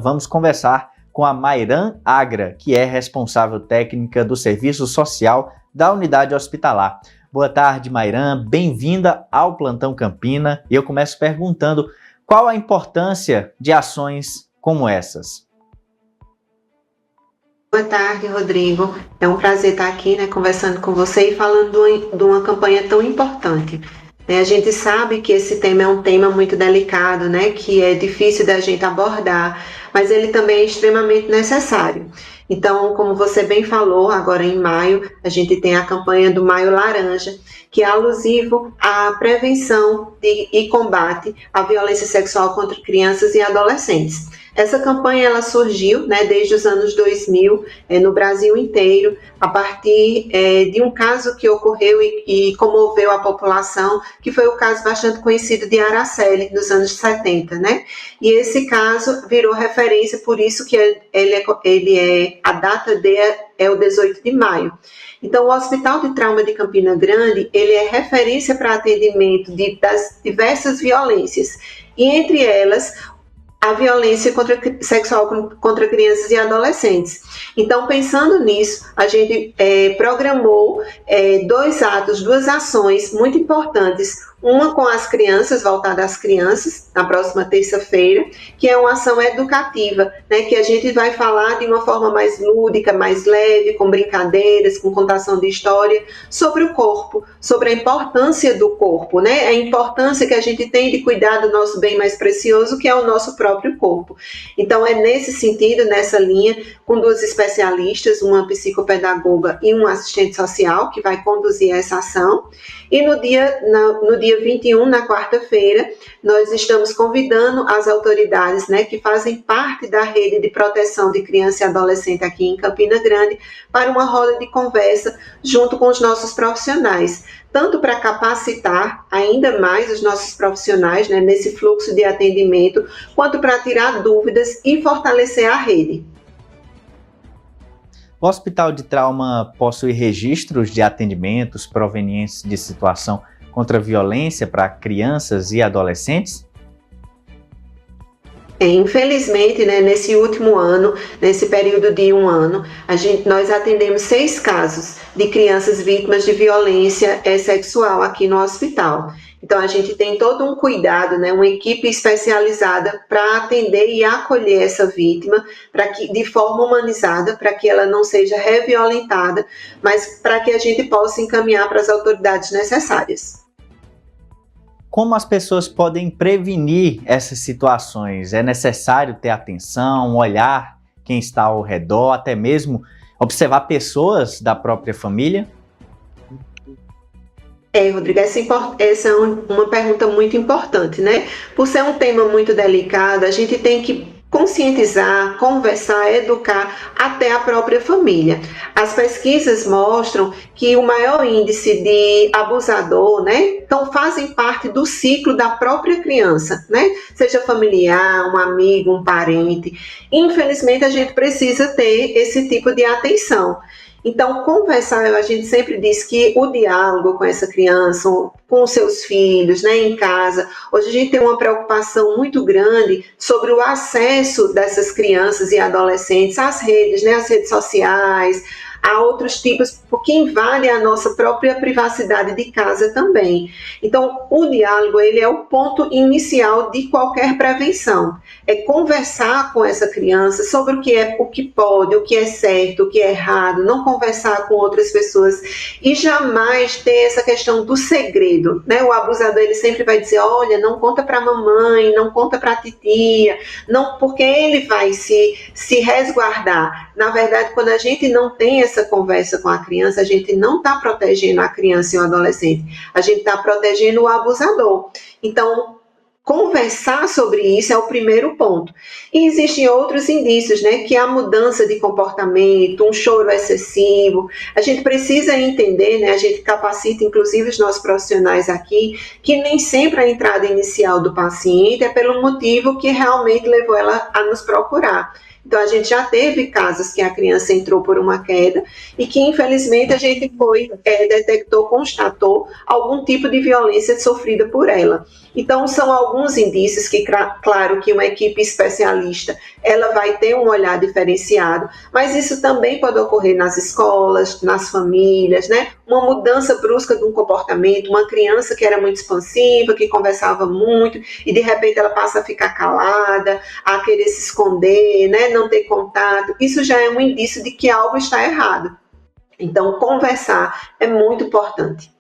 Vamos conversar com a Mairan Agra, que é responsável técnica do Serviço Social da Unidade Hospitalar. Boa tarde, Mairan, bem-vinda ao Plantão Campina. E eu começo perguntando qual a importância de ações como essas? Boa tarde, Rodrigo. É um prazer estar aqui, conversando com você e falando de uma campanha tão importante. A gente sabe que esse tema é um tema muito delicado, que é difícil da gente abordar, mas ele também é extremamente necessário. Então, como você bem falou, agora em maio, a gente tem a campanha do Maio Laranja, que é alusivo à prevenção e combate à violência sexual contra crianças e adolescentes. Essa campanha ela surgiu desde os anos 2000 no Brasil inteiro, a partir de um caso que ocorreu e comoveu a população, que foi o caso bastante conhecido de Araceli, nos anos 70, E esse caso virou referência, por isso que a data dele é o 18 de maio. Então, o Hospital de Trauma de Campina Grande, ele é referência para atendimento das diversas violências, e entre elas, a violência sexual contra crianças e adolescentes. Então, pensando nisso, a gente programou duas ações muito importantes. Uma com as crianças, voltada às crianças, na próxima terça-feira, que é uma ação educativa, que a gente vai falar de uma forma mais lúdica, mais leve, com brincadeiras, com contação de história, sobre o corpo, sobre a importância do corpo, a importância que a gente tem de cuidar do nosso bem mais precioso, que é o nosso próprio corpo. Então, é nesse sentido, nessa linha, com duas especialistas, uma psicopedagoga e um assistente social, que vai conduzir essa ação. E no dia 21, na quarta-feira, nós estamos convidando as autoridades que fazem parte da rede de proteção de criança e adolescente aqui em Campina Grande para uma roda de conversa junto com os nossos profissionais, tanto para capacitar ainda mais os nossos profissionais nesse fluxo de atendimento, quanto para tirar dúvidas e fortalecer a rede. O Hospital de Trauma possui registros de atendimentos provenientes de situação contra a violência para crianças e adolescentes? Infelizmente, nesse último ano, nesse período de um ano, nós atendemos 6 casos de crianças vítimas de violência sexual aqui no hospital. Então, a gente tem todo um cuidado, uma equipe especializada para atender e acolher essa vítima de forma humanizada, para que ela não seja reviolentada, mas para que a gente possa encaminhar para as autoridades necessárias. Como as pessoas podem prevenir essas situações? É necessário ter atenção, olhar quem está ao redor, até mesmo observar pessoas da própria família? Rodrigo, essa é uma pergunta muito importante, Por ser um tema muito delicado, a gente tem que conscientizar, conversar, educar até a própria família. As pesquisas mostram que o maior índice de abusador, então fazem parte do ciclo da própria criança, Seja familiar, um amigo, um parente. Infelizmente, a gente precisa ter esse tipo de atenção. Então, conversar, a gente sempre diz que o diálogo com essa criança, com os seus filhos, em casa, hoje a gente tem uma preocupação muito grande sobre o acesso dessas crianças e adolescentes às redes, às redes sociais, a outros tipos, porque invade a nossa própria privacidade de casa também. Então, o diálogo, ele é o ponto inicial de qualquer prevenção. É conversar com essa criança sobre o que pode, o que é certo, o que é errado, não conversar com outras pessoas e jamais ter essa questão do segredo, O abusador, ele sempre vai dizer, olha, não conta para a mamãe, não conta para a titia, não, porque ele vai se resguardar. Na verdade, quando a gente não tem essa conversa com a criança, a gente não está protegendo a criança e o adolescente, a gente está protegendo o abusador. Então, conversar sobre isso é o primeiro ponto. E existem outros indícios, que é a mudança de comportamento, um choro excessivo. A gente precisa entender, a gente capacita, inclusive, os nossos profissionais aqui, que nem sempre a entrada inicial do paciente é pelo motivo que realmente levou ela a nos procurar. Então, a gente já teve casos que a criança entrou por uma queda e que, infelizmente, a gente constatou algum tipo de violência sofrida por ela. Então, são alguns indícios que, claro, que uma equipe especialista, ela vai ter um olhar diferenciado, mas isso também pode ocorrer nas escolas, nas famílias, né? Uma mudança brusca de um comportamento, uma criança que era muito expansiva, que conversava muito, e de repente ela passa a ficar calada, a querer se esconder, né? Não ter contato, isso já é um indício de que algo está errado. Então, conversar é muito importante.